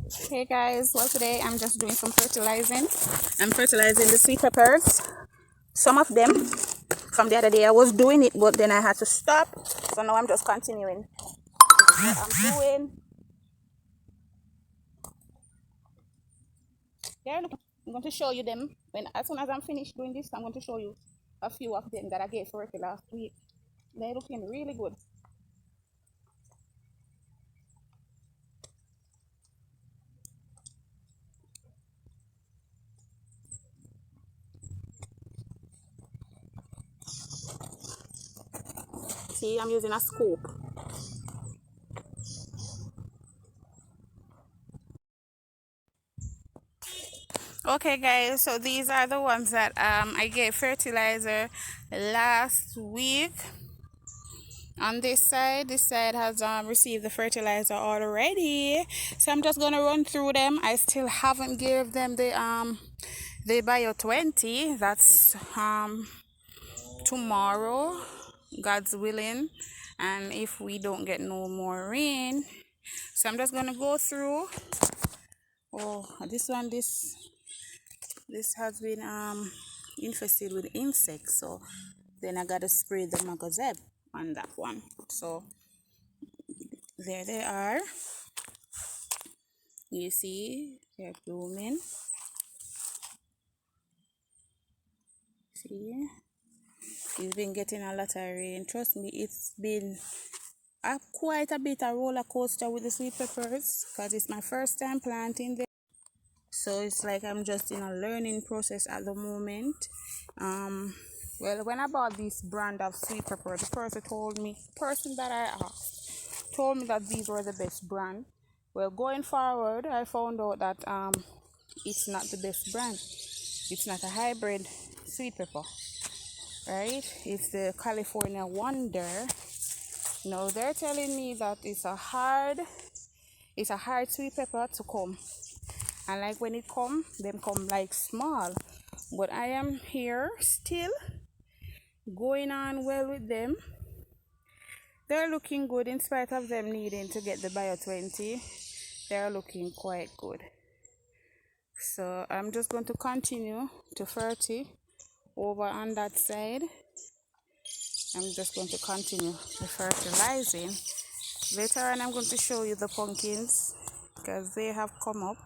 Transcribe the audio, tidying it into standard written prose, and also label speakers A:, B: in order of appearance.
A: Hey guys, well today I'm just doing some fertilizing. I'm fertilizing the sweet peppers. Some of them from the other day I was doing it, but then I had to stop. So now I'm just continuing. This is what I'm doing. There, look. I'm going to show you them. As soon as I'm finished doing this, I'm going to show you a few of them that I gave fertilizer last week. They're looking really good. See, I'm using a scoop. Okay guys, so these are the ones that I gave fertilizer last week. On this side has received the fertilizer already, so I'm just gonna run through them. I still haven't gave them the bio 20. That's tomorrow, God's willing, and if we don't get no more rain. So I'm just gonna go through. Oh, this has been infested with insects, so then I gotta spray the magazeb on that one. So there they are. You see, they're blooming. See, it's been getting a lot of rain. Trust me, it's been quite a bit of roller coaster with the sweet peppers because it's my first time planting them. So it's like I'm just in a learning process at the moment. Well, when I bought this brand of sweet pepper, the person that I asked told me that these were the best brand. Well, going forward, I found out that it's not the best brand. It's not a hybrid sweet pepper, right? It's the California Wonder. Now they're telling me that it's a hard sweet pepper to come, and like when it come, them come like small. But I am here still going on well with them. They're looking good in spite of them needing to get the bio 20. They're looking quite good. So I'm just going to continue to 30 over on that side. I'm just going to continue the fertilizing. Later on I'm going to show you the pumpkins because they have come up.